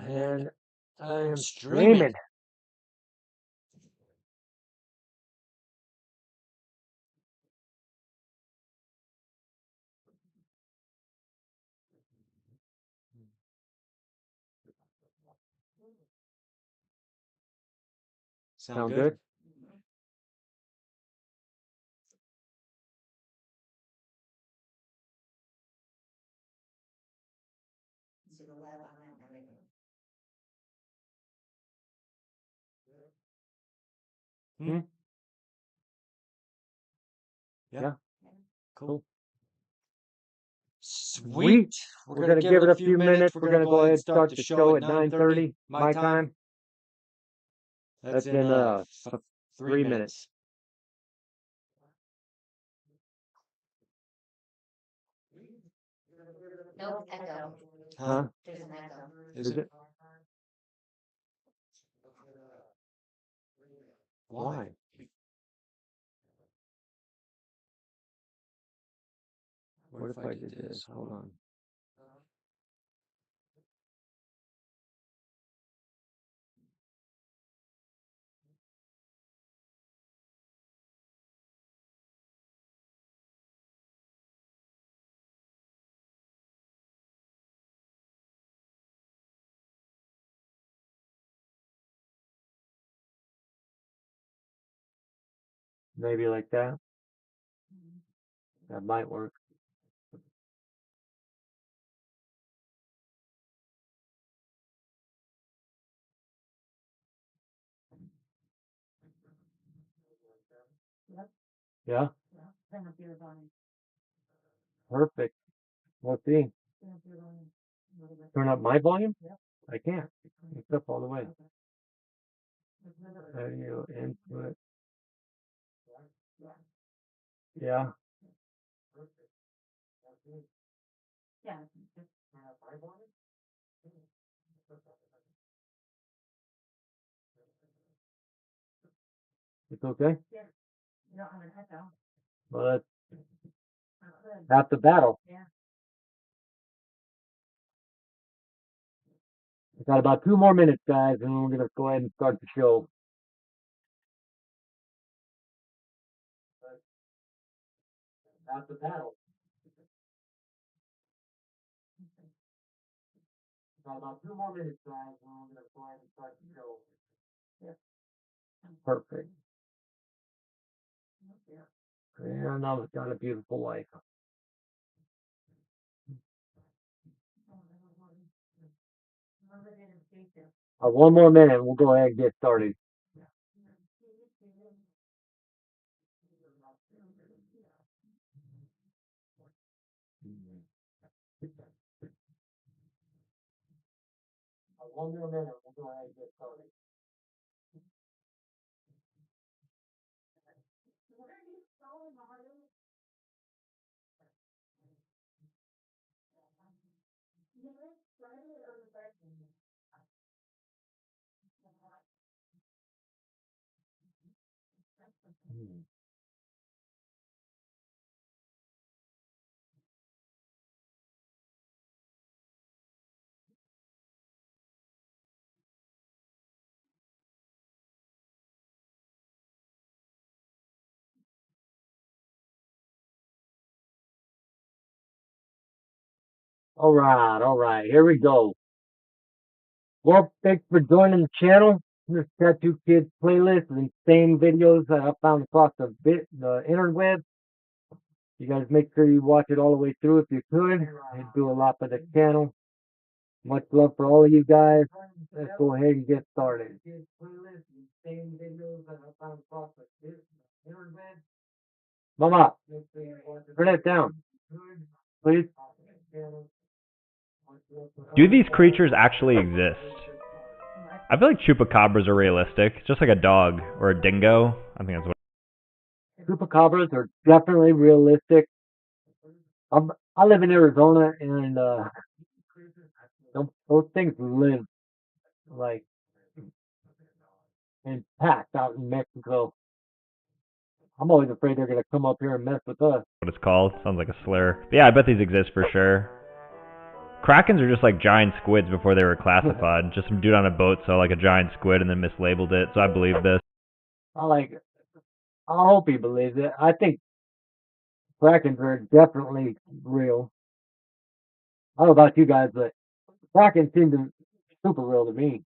And I am streaming. Sound good? Hmm? Yeah. Cool. Sweet. We're going to give it a few minutes. We're going to go ahead and start the show at 9:30 my time. That's in 3 minutes. Nope, echo. Huh? There's an echo. Is it? Why? What if I did this? Hold on. Maybe like that. That might work. Yeah? Perfect. Let's see. Turn up my volume? I can't. It's up all the way. Audio input. Yeah. It's okay? Well, that's half the battle. We've got about 2 more minutes, guys, and we're going to go ahead and start the show. Half the battle. We've got about 2 more minutes, guys, and we're going to go ahead and start the show. Perfect. And I've got a beautiful wife. One more minute, we'll go ahead and get started. One more minute, we'll go ahead and get started. All right, here we go. Well, thanks for joining the channel. This Tattoo Kids playlist, the same videos that I found across the interweb. You guys make sure you watch it all the way through if you could. It'd do a lot for the channel. Much love for all of you guys. Let's go ahead and get started. Mama, turn that down, please. Do these creatures actually exist? I feel like chupacabras are realistic, just like a dog or a dingo. I think that's what. Chupacabras are definitely realistic. I live in Arizona, and those things live like in packs out in Mexico. I'm always afraid they're gonna come up here and mess with us. What it's called. Sounds like a slur. But yeah, I bet these exist for sure. Krakens are just like giant squids before they were classified. Just some dude on a boat saw like a giant squid and then mislabeled it, so I believe this. I hope he believes it. I think Krakens are definitely real. I don't know about you guys, but Krakens seem to be super real to me.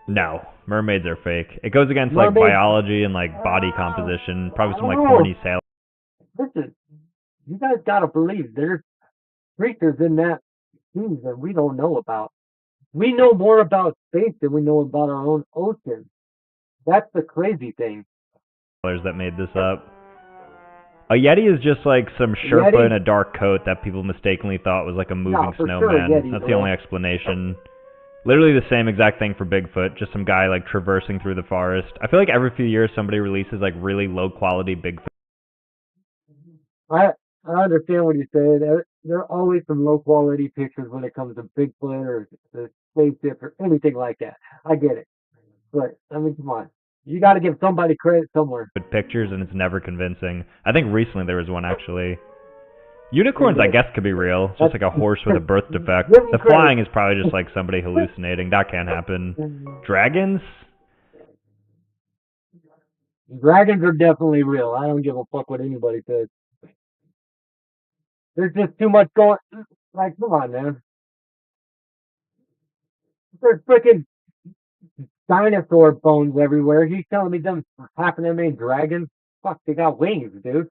No, mermaids are fake. It goes against like Mermaids- biology and like body composition. Probably some like Oh. horny sailor. Listen, you guys gotta believe there's creatures in that sea that we don't know about. We know more about space than we know about our own ocean. That's the crazy thing. That made this up. A Yeti is just like some Sherpa Yeti? in a dark coat that people mistakenly thought was like a moving for sure, snowman. Yeti's That's the real. only explanation. Literally the same exact thing for Bigfoot, just some guy like traversing through the forest. I feel like every few years somebody releases like really low quality Bigfoot. I understand what you say. There are always some low quality pictures when it comes to Bigfoot or the spaceship or anything like that. I get it. But I mean, come on. You got to give somebody credit somewhere. Pictures and it's never convincing. I think recently there was one actually. Unicorns, I guess, could be real. It's just like a horse with a birth defect. Give me The credit. flying is probably just like somebody hallucinating. That can't happen. Dragons? Dragons are definitely real. I don't give a fuck what anybody says. There's just too much going. Like, come on, man. There's freaking dinosaur bones everywhere. He's telling me them half of them ain't dragons. Fuck, they got wings, dude.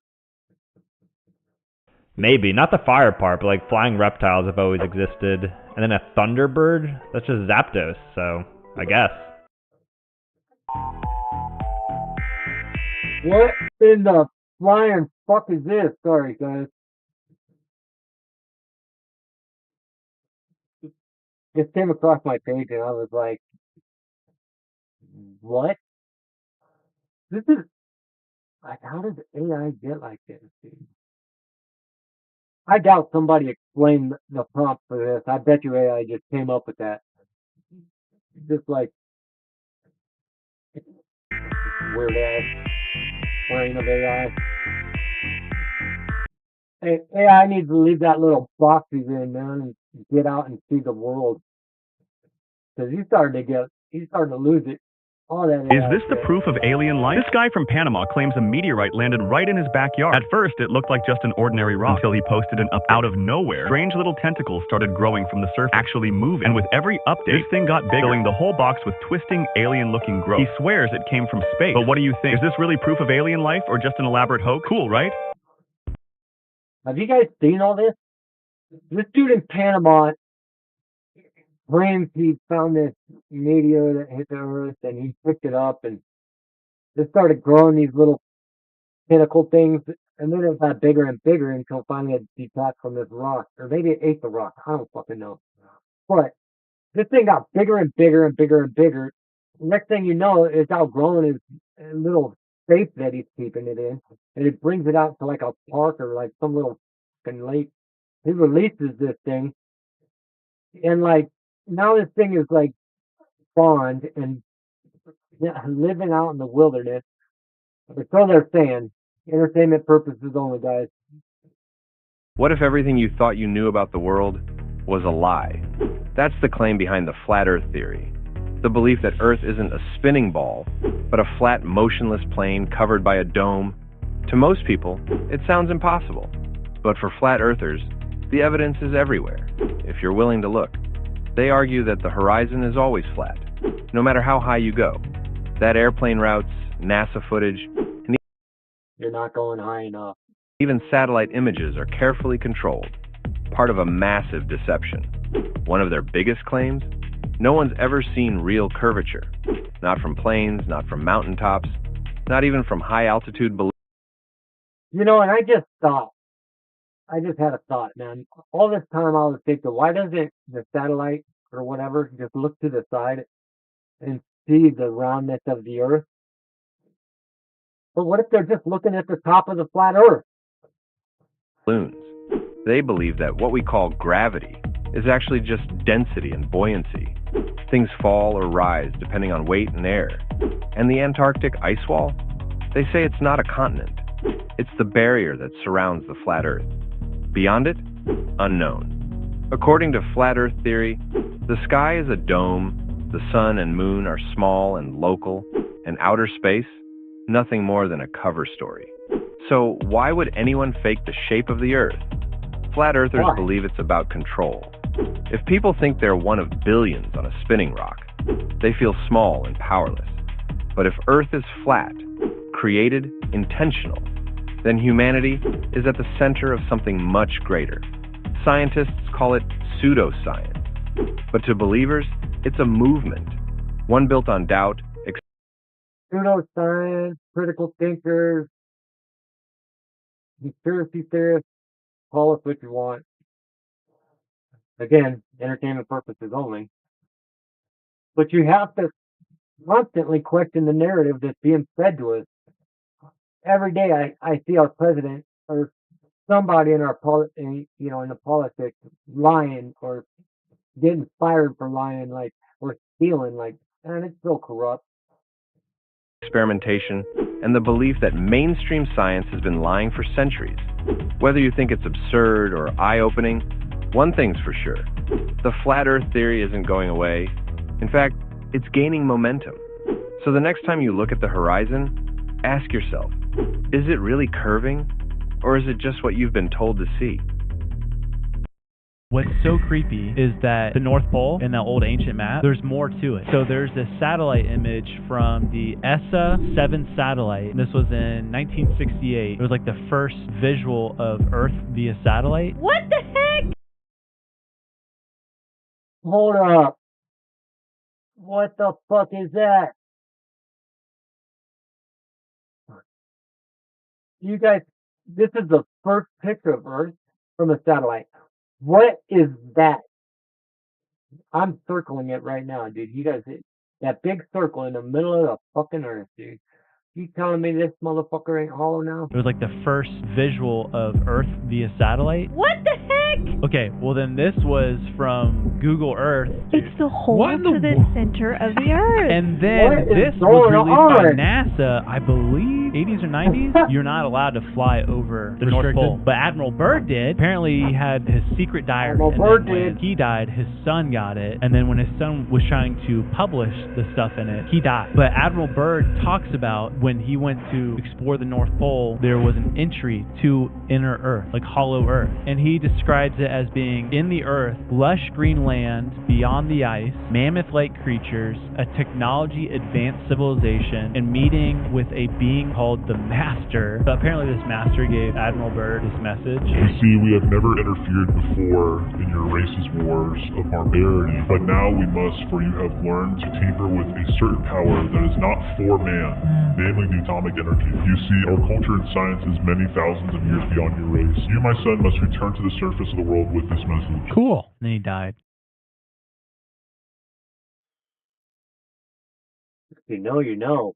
Maybe. Not the fire part, but like flying reptiles have always existed. And then a thunderbird? That's just Zapdos, so I guess. What in the flying fuck is this? Sorry, guys. Just came across my page and I was like, what? This is like, how does AI get like this, dude? I doubt somebody explained the prompt for this. I bet you AI just came up with that. Just like weird ass brain of AI. Hey, AI needs to leave that little box he's in, man, and get out and see the world. Because he's starting to lose it. All that Is AI this the shit. proof of alien life? This guy from Panama claims a meteorite landed right in his backyard. At first, it looked like just an ordinary rock until he posted an up out of nowhere. Strange little tentacles started growing from the surface, actually moving. And with every update, this thing got bigger, filling the whole box with twisting, alien-looking growth. He swears it came from space. But what do you think? Is this really proof of alien life or just an elaborate hoax? Cool, right? Have you guys seen all this? This dude in Panama claims he found this meteor that hit the earth and he picked it up and it started growing these little pinnacle things and then it got bigger and bigger until finally it detached from this rock. Or maybe it ate the rock. I don't fucking know. But this thing got bigger and bigger and bigger and bigger. Next thing you know, it's outgrowing his little space that he's keeping it in. And it brings it out to like a park or like some little fucking lake. He releases this thing. And like, now this thing is like spawned and living out in the wilderness. Or so they're saying. Entertainment purposes only, guys. What if everything you thought you knew about the world was a lie? That's the claim behind the flat Earth theory. The belief that Earth isn't a spinning ball, but a flat, motionless plane covered by a dome. To most people, it sounds impossible. But for flat earthers, the evidence is everywhere, if you're willing to look. They argue that the horizon is always flat, no matter how high you go. That airplane routes, NASA footage, and You're not going high enough. even satellite images are carefully controlled, part of a massive deception. One of their biggest claims? No one's ever seen real curvature. Not from planes, not from mountaintops, not even from high-altitude balloons. You know, and I just had a thought, man. All this time I was thinking, why doesn't the satellite or whatever just look to the side and see the roundness of the Earth? But what if they're just looking at the top of the flat Earth? They believe that what we call gravity is actually just density and buoyancy. Things fall or rise depending on weight and air. And the Antarctic ice wall? They say it's not a continent. It's the barrier that surrounds the flat Earth. Beyond it, unknown. According to flat Earth theory, the sky is a dome, the sun and moon are small and local, and outer space, nothing more than a cover story. So why would anyone fake the shape of the Earth? Flat Earthers Why? believe it's about control. If people think they're one of billions on a spinning rock, they feel small and powerless. But if Earth is flat, created, intentional, then humanity is at the center of something much greater. Scientists call it pseudoscience. But to believers, it's a movement, one built on doubt, Pseudoscience, critical thinkers, conspiracy theorists, call it what you want. Again, entertainment purposes only. But you have to constantly question the narrative that's being fed to us. Every day I see our president or somebody in our in the politics lying or getting fired for lying, like, or stealing, like, and it's so corrupt. experimentation, and the belief that mainstream science has been lying for centuries. Whether you think it's absurd or eye-opening, one thing's for sure. The flat Earth theory isn't going away. In fact, it's gaining momentum. So the next time you look at the horizon, ask yourself, is it really curving, or is it just what you've been told to see? What's so creepy is that the North Pole in that old ancient map, there's more to it. So there's this satellite image from the ESA 7 satellite. This was in 1968. It was like the first visual of Earth via satellite. What the heck? Hold up. What the fuck is that? You guys, this is the first picture of Earth from a satellite. What is that? I'm circling it right now, dude. You guys, that big circle in the middle of the fucking Earth, dude. You telling me this motherfucker ain't hollow now? It was like the first visual of Earth via satellite. What the heck? Okay, well then this was from Google Earth. It's the hole to the center of the Earth. And then What is this was going released by on? NASA, I believe, 80s or 90s. You're not allowed to fly over the North Pole. But Admiral Byrd did. Apparently he had his secret diary. Admiral And Byrd then when did. he died, his son got it. And then when his son was trying to publish the stuff in it, he died. But Admiral Byrd talks about when he went to explore the North Pole, there was an entry to inner Earth, like hollow Earth. And he describes it as being in the Earth, lush green land beyond the ice, mammoth-like creatures, a technology-advanced civilization, and meeting with a being called the Master. So apparently this Master gave Admiral Byrd his message. You see, we have never interfered before in your race's wars of barbarity, but now we must, for you have learned to tinker with a certain power that is not for man, namely the atomic energy. You see, our culture and science is many thousands of years beyond your race. You, my son, must return to the surface of the world with this message. Cool. And then he died. You know, you know.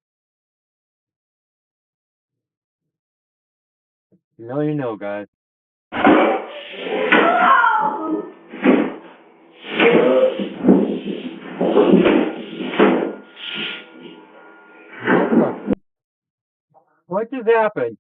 You know, guys. What just happened?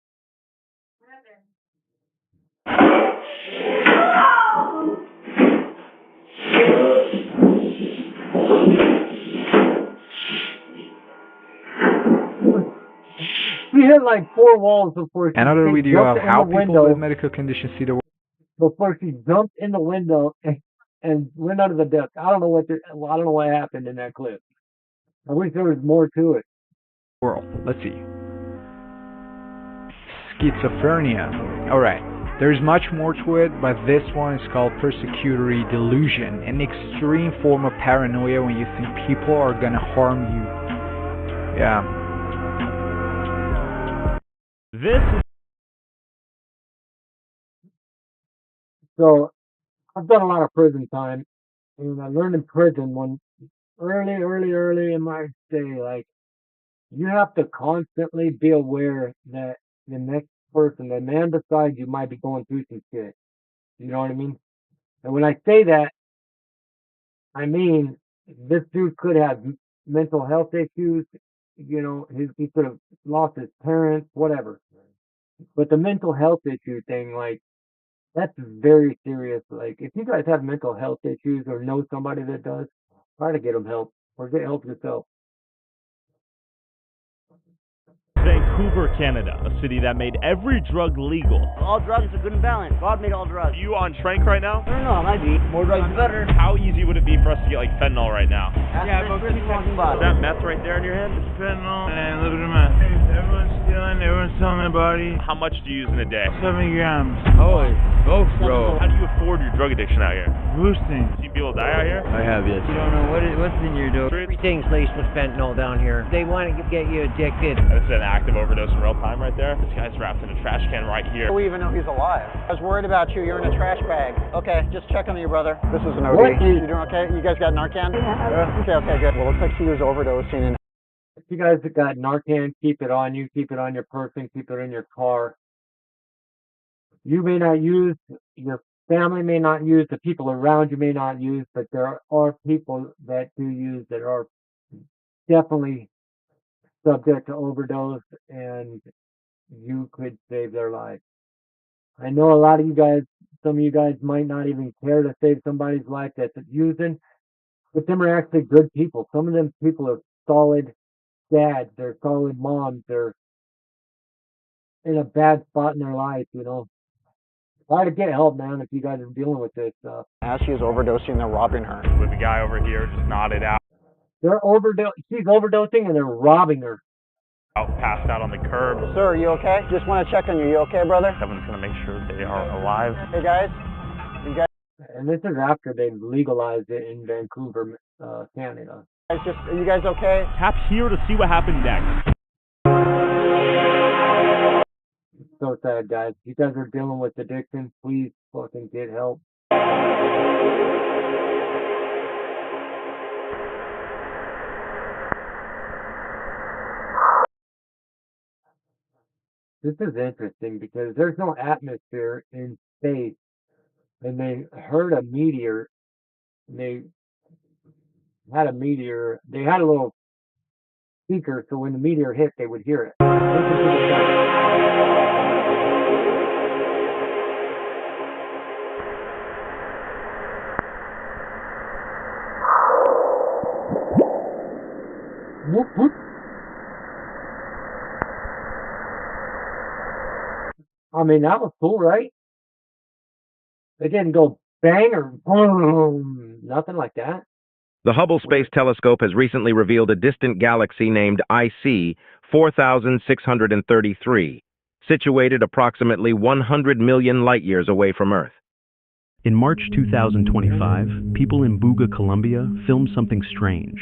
She hit like 4 walls before she Another jumped video of in how the people window, with medical conditions see the world. before she jumped in the window and went under the desk. I don't know what happened in that clip. I wish there was more to it. Let's see. Schizophrenia. Alright. There's much more to it, but this one is called persecutory delusion, an extreme form of paranoia when you think people are gonna harm you. Yeah. This is So I've done a lot of prison time, and I learned in prison when early in my day, like, you have to constantly be aware that the next person, the man beside you, might be going through some shit. You know what I mean? And when I say that, I mean this dude could have mental health issues. You know, he could have lost his parents, whatever. But the mental health issue thing, like, That's very serious. Like, if you guys have mental health issues or know somebody that does, try to get them help or get help yourself. Vancouver, Canada, a city that made every drug legal. All drugs are good and balanced. God made all drugs. Are you on strength right now? I don't know, it might be. More drugs the better. How easy would it be for us to get like fentanyl right now? Yeah, about 50 walking by. Is that meth right there in your hand? It's fentanyl and a little bit of meth. Everyone's stealing, everyone's selling their body. How much do you use in a day? 7 grams. Holy smokes, bro. How do you afford your drug addiction out here? Boosting. See people die out here? I have, yes. You don't know what's in your dope. Everything's laced with fentanyl down here. They want to get you addicted. This is an active overdose in real time right there. This guy's wrapped in a trash can right here. We even know he's alive. I was worried about you. You're in a trash bag. Okay, just check on you, brother. This is an OD. What is- You doing okay? You guys got Narcan? Yeah. Okay, good. Well, looks like he was overdosing. And If you guys have got Narcan, keep it on you, keep it on your person, keep it in your car. You may not use, your family may not use, the people around you may not use, but there are people that do use that are definitely subject to overdose, and you could save their life. I know a lot of you guys, some of you guys might not even care to save somebody's life that's using, but them are actually good people. Some of them people are solid dads, they're solid moms, they're in a bad spot in their life, you know. Try to get help, man, if you guys are dealing with this stuff. as she's overdosing, they're robbing her. With the guy over here just nodded out, She's overdosing and they're robbing her. passed out on the curb. Sir, are you okay? Just want to check on you. You okay, brother? Someone's gonna make sure they are alive. Hey, guys. You guys And this is after they've legalized it in Vancouver, Canada. are you guys okay? Tap here to see what happened next. So sad, guys. If you guys are dealing with addiction, please fucking get help. This is interesting because there's no atmosphere in space, and they heard a meteor. They had a meteor. They had a little speaker, so when the meteor hit, they would hear it. Listen to the sound. Whoop, whoop. I mean, that was cool, right? They didn't go bang or boom, nothing like that. The Hubble Space Telescope has recently revealed a distant galaxy named IC 4633, situated approximately 100 million light-years away from Earth. In March 2025, people in Buga, Colombia, filmed something strange.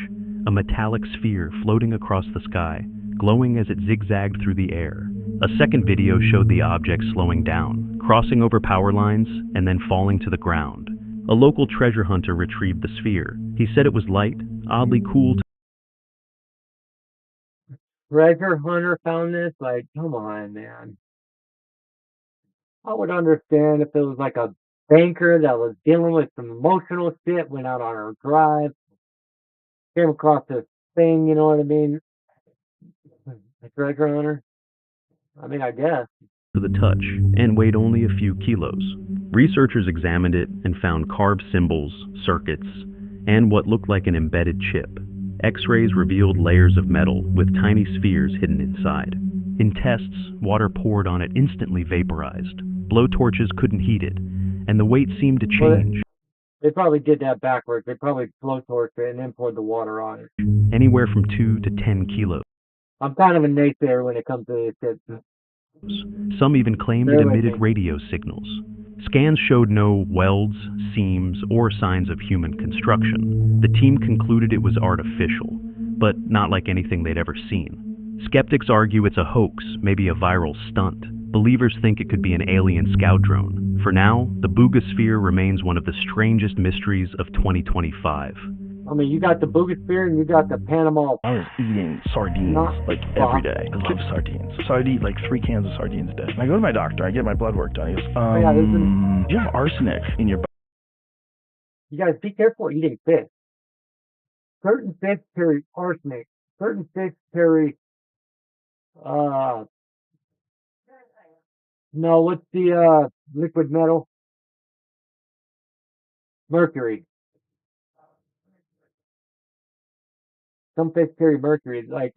A metallic sphere floating across the sky, glowing as it zigzagged through the air. A second video showed the object slowing down, crossing over power lines, and then falling to the ground. A local treasure hunter retrieved the sphere. He said it was light, oddly cool. Treasure hunter found this? Like, come on, man. I would understand if it was like a banker that was dealing with some emotional shit, went out on her drive, came across this thing, you know what I mean? A treasure hunter? I mean, I guess. To the touch, and weighed only a few kilos. Researchers examined it and found carved symbols, circuits, and what looked like an embedded chip. X-rays revealed layers of metal with tiny spheres hidden inside. In tests, water poured on it instantly vaporized. Blowtorches couldn't heat it, and the weight seemed to change. They probably did that backwards. They probably blowtorched it and then poured the water on it. Anywhere from 2 to 10 kilos. I'm kind of a naysayer when it comes to this shit. Some even claimed it emitted radio signals. Scans showed no welds, seams, or signs of human construction. The team concluded it was artificial, but not like anything they'd ever seen. Skeptics argue it's a hoax, maybe a viral stunt. Believers think it could be an alien scout drone. For now, the Buga sphere remains one of the strangest mysteries of 2025. I mean, you got the Bugosphere and you got the Panama. I was eating sardines every day. I love sardines. So I'd eat like 3 cans of sardines a day. And I go to my doctor, I get my blood work done. He goes, do you have arsenic in your body? You guys be careful eating fish. Certain fish carry arsenic. Certain fish carry, no, what's the liquid metal? mercury. Some fish carry mercury. Like,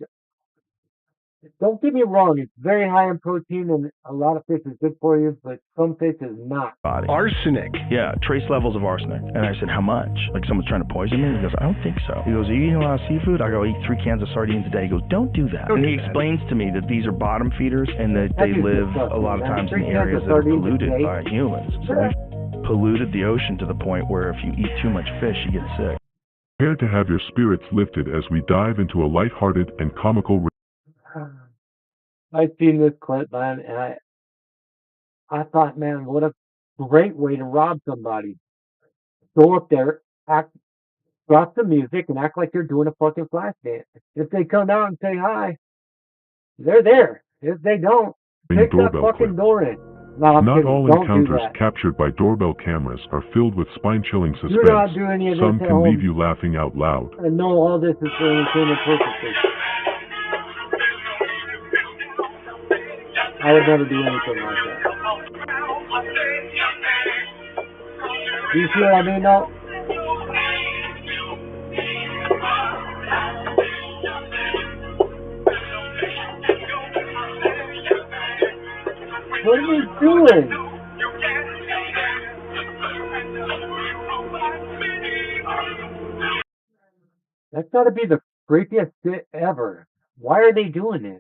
don't get me wrong, it's very high in protein and a lot of fish is good for you, but some fish is not. Body. Arsenic. Yeah, trace levels of arsenic. And I said, how much? Like someone's trying to poison me? He goes, I don't think so. He goes, are you eating a lot of seafood? I go, eat 3 cans of sardines a day. He goes, don't do that. And he explains to me that these are bottom feeders and that they live a lot of times in areas that are polluted by humans. So we've polluted the ocean to the point where if you eat too much fish, you get sick. Prepare to have your spirits lifted as we dive into a lighthearted and comical. I've seen this clip, man, and I thought, man, what a great way to rob somebody. Go up there, drop the music, and act like you're doing a fucking flash dance. If they come out and say hi, they're there. If they don't, take that fucking door in. No, not all encounters captured by doorbell cameras are filled with spine-chilling suspense. Do not do any of this Some at can home. leave you laughing out loud. And know all this is for entertainment purposes. I would never do anything like that. Do you see what I mean, though? What are we doing? That's got to be the creepiest shit ever. Why are they doing this?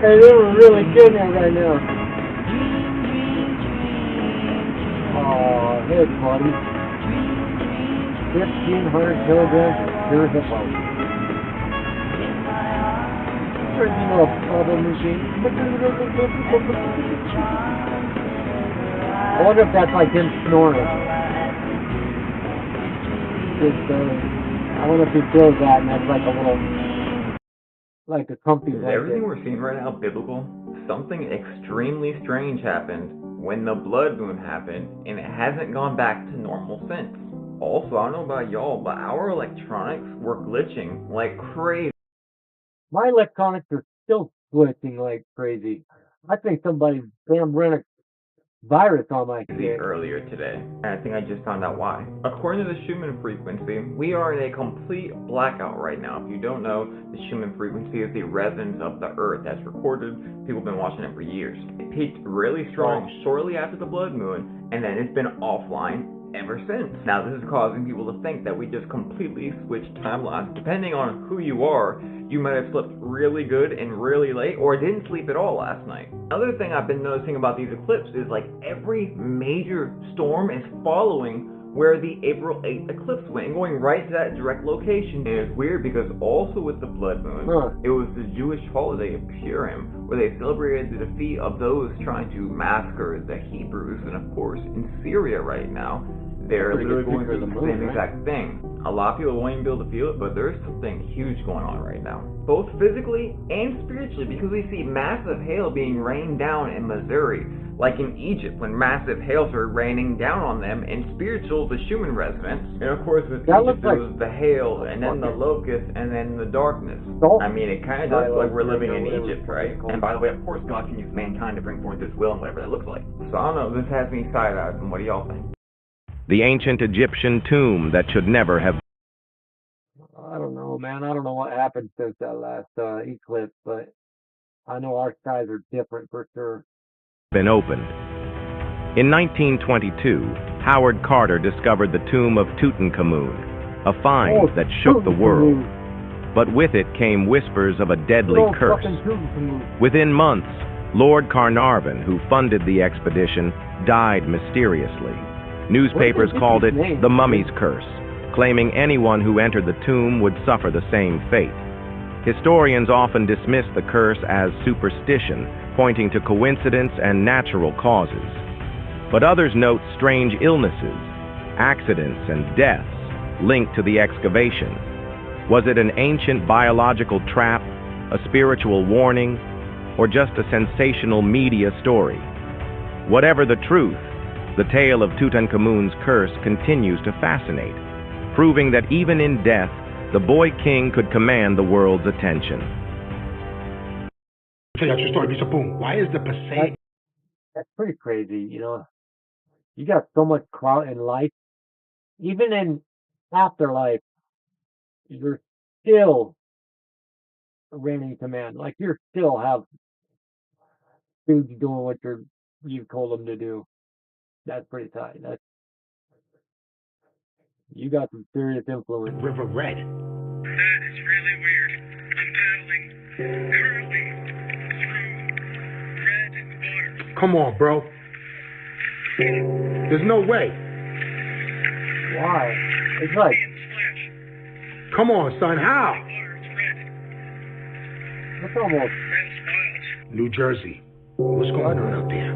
Hey, they were really good at right now. Oh, hey, buddy. 1,500 kilograms of pure hippo. Turns into a bubble machine. I wonder if that's like him snoring. I wonder if he feels that and that's like a little... like a comfy Is everything we're seeing right now biblical? Something extremely strange happened when the blood moon happened, and it hasn't gone back to normal since. Also, I don't know about y'all, but our electronics were glitching like crazy. My electronics are still glitching like crazy. I think somebody damn ran a virus on my shit earlier today, and I think I just found out why. According to the Schumann frequency, we are in a complete blackout right now. If you don't know, the Schumann frequency is the resonance of the Earth. That's recorded. People have been watching it for years. It peaked really strong shortly after the blood moon, and then it's been offline ever since. Now this is causing people to think that we just completely switched timelines. Depending on who you are, you might have slept really good and really late, or didn't sleep at all last night. Another thing I've been noticing about these eclipses is like every major storm is following where the April 8th eclipse went and going right to that direct location. And it's weird because also with the blood moon, it was the Jewish holiday of Purim, where they celebrated the defeat of those trying to massacre the Hebrews. And of course, in Syria right now, they're literally going through the same exact thing. A lot of people won't even be able to feel it, but there's something huge going on right now, both physically and spiritually, because we see massive hail being rained down in Missouri, like in Egypt when massive hail started raining down on them, and spiritual, the Schumann resonance. And of course with Egypt there was the hail, and then the locust, and then the darkness. I mean, it kind of does look like we're living in Egypt, right? And by the way, of course, God can use mankind to bring forth His will and whatever that looks like. So I don't know, this has me side-eyed, and what do y'all think? The ancient Egyptian tomb that should never have... I don't know, man. I don't know what happened since that last eclipse, but I know our skies are different for sure. ...been opened. In 1922, Howard Carter discovered the tomb of Tutankhamun, a find that shook the world. But with it came whispers of a deadly curse. Within months, Lord Carnarvon, who funded the expedition, died mysteriously. Newspapers called it the Mummy's Curse, claiming anyone who entered the tomb would suffer the same fate. Historians often dismiss the curse as superstition, pointing to coincidence and natural causes. But others note strange illnesses, accidents, and deaths linked to the excavation. Was it an ancient biological trap, a spiritual warning, or just a sensational media story? Whatever the truth, The tale of Tutankhamun's curse continues to fascinate, proving that even in death, the boy king could command the world's attention. Why is the Passaic? That's pretty crazy, you know. You got so much clout in life. Even in afterlife, you're still reigning command. Like, you still have dudes doing what you've told them to do. That's pretty tight. You got some serious influence. River Red. That is really weird. I'm paddling currently through red water. Come on, bro. There's no way. Why? It's like, come on, son. How? it's almost New Jersey. What's going on out there?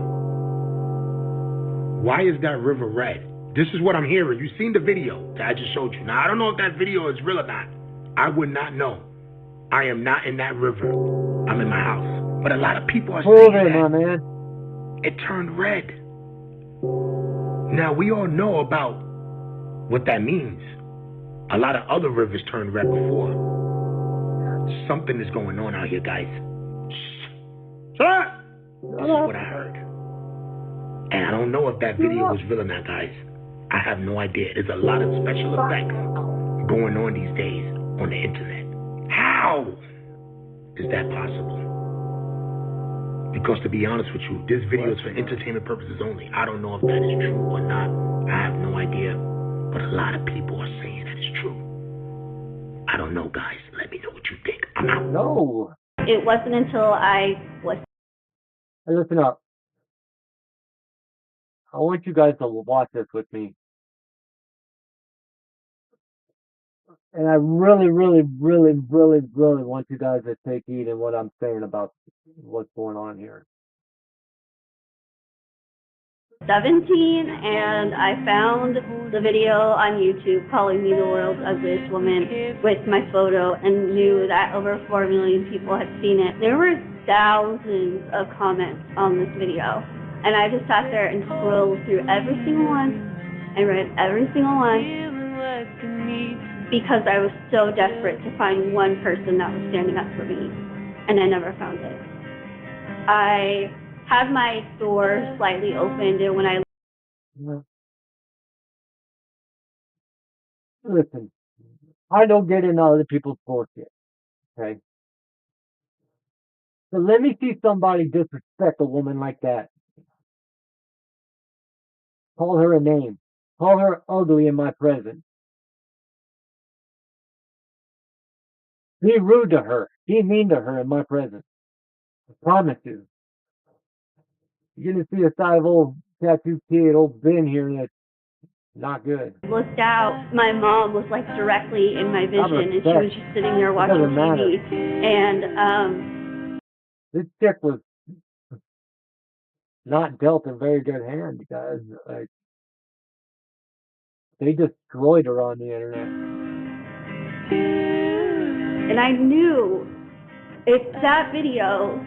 Why is that river red? This is what I'm hearing. You've seen the video that I just showed you. Now, I don't know if that video is real or not. I would not know. I am not in that river. I'm in my house. But a lot of people are saying that my man. it turned red. Now, we all know about what that means. A lot of other rivers turned red before. Something is going on out here, guys. Shh. This is what I heard. And I don't know if that video was real or not, guys. I have no idea. There's a lot of special effects going on these days on the internet. How is that possible? Because to be honest with you, this video is for entertainment purposes only. I don't know if that is true or not. I have no idea. But a lot of people are saying that it's true. I don't know, guys. Let me know what you think. I'm out. No. It wasn't until I was... Hey, listen up. I want you guys to watch this with me. And I really, really, really, really, really want you guys to take heed in what I'm saying about what's going on here. 17, and I found the video on YouTube calling me the world's ugliest woman with my photo and knew that over 4 million people had seen it. There were thousands of comments on this video, and I just sat there and scrolled through every single one and read every single one because I was so desperate to find one person that was standing up for me, and I never found it. I had my door slightly opened, and when I... Listen, I don't get into other people's bullshit, okay? So let me see somebody disrespect a woman like that. Call her a name. Call her ugly in my presence. Be rude to her. Be mean to her in my presence. I promise you. You're going to see a side of old tattoo kid, old Ben here that's not good. Looked out, my mom was like directly in my vision, and she was just sitting there watching TV. And this chick was not dealt a very good hand, you guys. Like, they destroyed her on the internet. And I knew if that video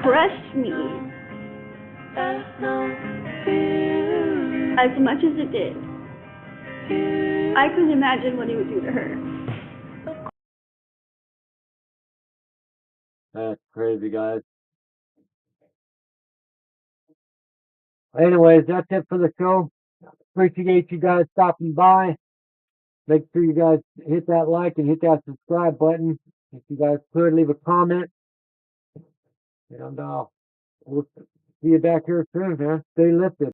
crushed me as much as it did, I couldn't imagine what he would do to her. That's crazy, guys. Anyways, that's it for the show. Appreciate you guys stopping by. Make sure you guys hit that like and hit that subscribe button. If you guys could, leave a comment. And we'll see you back here soon, man. Stay lifted.